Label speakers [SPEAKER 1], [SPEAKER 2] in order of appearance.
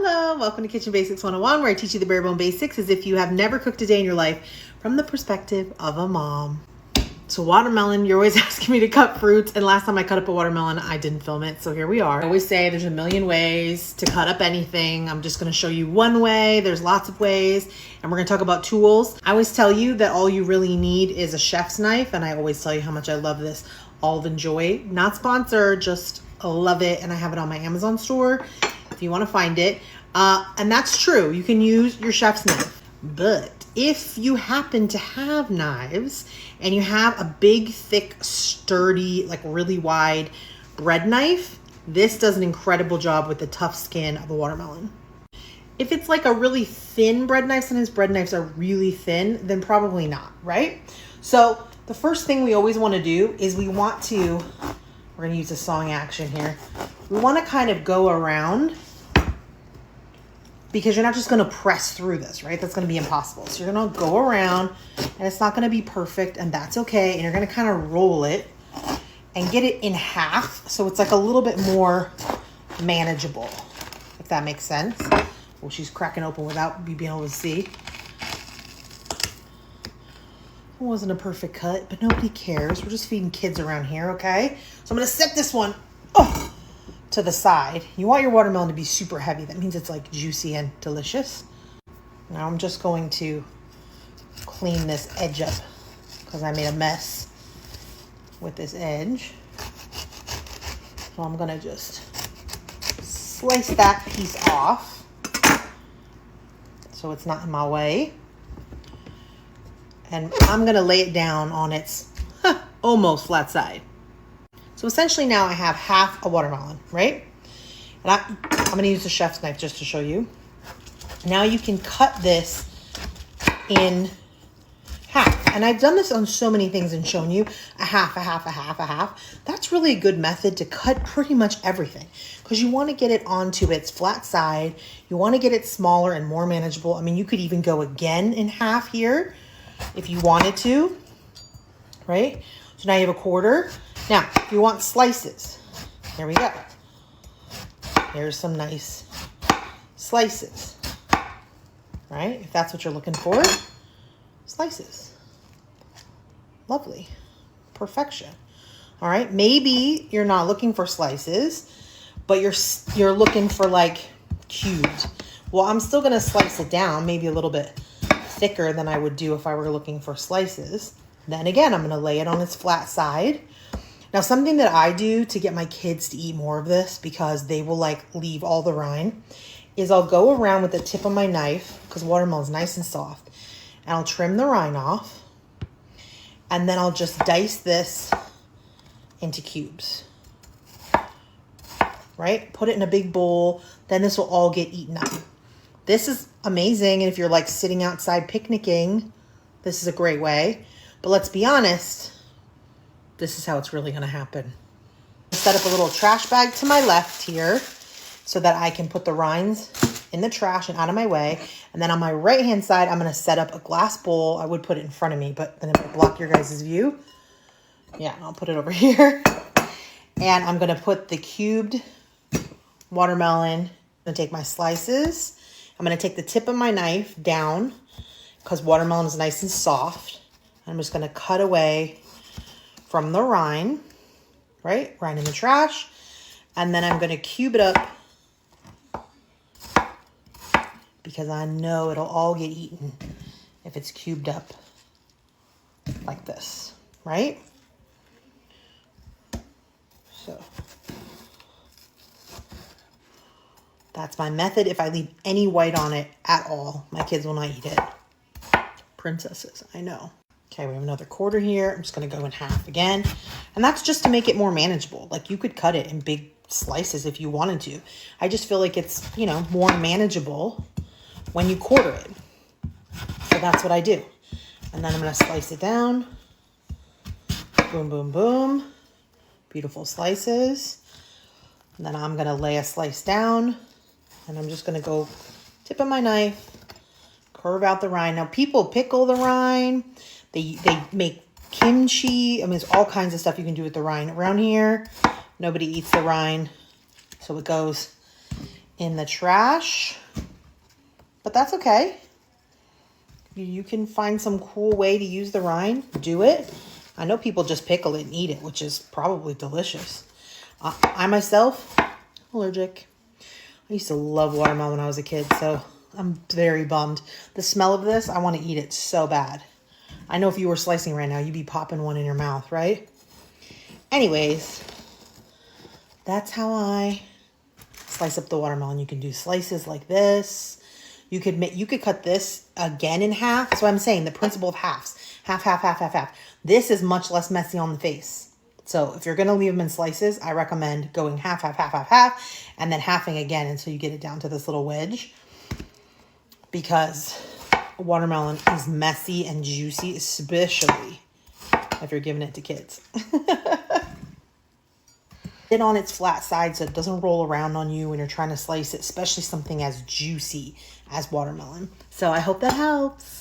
[SPEAKER 1] Hello, welcome to Kitchen Basics 101, where I teach you the bare bone basics as if you have never cooked a day in your life from the perspective of a mom. So watermelon, you're always asking me to cut fruits, and last time I cut up a watermelon, I didn't film it, so here we are. I always say there's a million ways to cut up anything. I'm just gonna show you one way. There's lots of ways, and we're gonna talk about tools. I always tell you that all you really need is a chef's knife, and I always tell you how much I love this Olive and Joy. Not sponsored, just love it, and I have it on my Amazon store if you want to find it. And that's true. You can use your chef's knife. But if you happen to have knives and you have a big, thick, sturdy, like really wide bread knife, this does an incredible job with the tough skin of a watermelon. If it's like a really thin bread knife, sometimes bread knives are really thin, then probably not, right? So the first thing we always want to do is we're going to use a sawing action here. We want to kind of go around, because you're not just going to press through this, right? That's going to be impossible. So you're going to go around, and it's not going to be perfect, and that's okay. And you're going to kind of roll it and get it in half so it's like a little bit more manageable, if that makes sense. Well, she's cracking open without me being able to see. It wasn't a perfect cut, but nobody cares. We're just feeding kids around here, okay? So I'm going to set this one to the side. You want your watermelon to be super heavy. That means it's like juicy and delicious. Now I'm just going to clean this edge up because I made a mess with this edge. So I'm gonna just slice that piece off so it's not in my way. And I'm gonna lay it down on its almost flat side. So essentially now I have half a watermelon, right? And I'm gonna use the chef's knife just to show you. Now you can cut this in half. And I've done this on so many things and shown you a half, a half, a half, a half. That's really a good method to cut pretty much everything, because you wanna get it onto its flat side. You wanna get it smaller and more manageable. I mean, you could even go again in half here if you wanted to, right? So now you have a quarter. Now, if you want slices, here we go. Here's some nice slices, right? If that's what you're looking for, slices. Lovely. Perfection. All right, maybe you're not looking for slices, but you're looking for like cubes. Well, I'm still gonna slice it down, maybe a little bit thicker than I would do if I were looking for slices. Then again, I'm gonna lay it on its flat side. Now, something that I do to get my kids to eat more of this, because they will like leave all the rind, is I'll go around with the tip of my knife, because watermelon's nice and soft, and I'll trim the rind off, and then I'll just dice this into cubes, right? Put it in a big bowl, then this will all get eaten up. This is amazing, and if you're like sitting outside picnicking, this is a great way. But let's be honest, this is how it's really gonna happen. Set up a little trash bag to my left here so that I can put the rinds in the trash and out of my way. And then on my right-hand side, I'm gonna set up a glass bowl. I would put it in front of me, but then it would block your guys' view. Yeah, I'll put it over here. And I'm gonna put the cubed watermelon. I'm gonna take my slices. I'm gonna take the tip of my knife down because watermelon is nice and soft. I'm just gonna cut away from the rind, right? Rind in the trash. And then I'm gonna cube it up because I know it'll all get eaten if it's cubed up like this, right? So that's my method. If I leave any white on it at all, my kids will not eat it. Princesses, I know. Okay, we have another quarter here. I'm just gonna go in half again. And that's just to make it more manageable. Like, you could cut it in big slices if you wanted to. I just feel like it's, you know, more manageable when you quarter it. So that's what I do. And then I'm gonna slice it down. Boom, boom, boom. Beautiful slices. And then I'm gonna lay a slice down, and I'm just gonna go tip of my knife, curve out the rind. Now, people pickle the rind. They make kimchi. I mean, there's all kinds of stuff you can do with the rind. Around here, nobody eats the rind, so it goes in the trash, but that's okay. You can find some cool way to use the rind, do it. I know people just pickle it and eat it, which is probably delicious. I myself, allergic. I used to love watermelon when I was a kid, so I'm very bummed. The smell of this, I want to eat it so bad. I know if you were slicing right now, you'd be popping one in your mouth, right? Anyways, that's how I slice up the watermelon. You can do slices like this. You could cut this again in half. So I'm saying the principle of halves. Half, half, half, half, half. This is much less messy on the face. So if you're going to leave them in slices, I recommend going half, half, half, half, half, and then halving again until you get it down to this little wedge. Because watermelon is messy and juicy, especially if you're giving it to kids. It on its flat side so it doesn't roll around on you when you're trying to slice it, especially something as juicy as watermelon. So I hope that helps.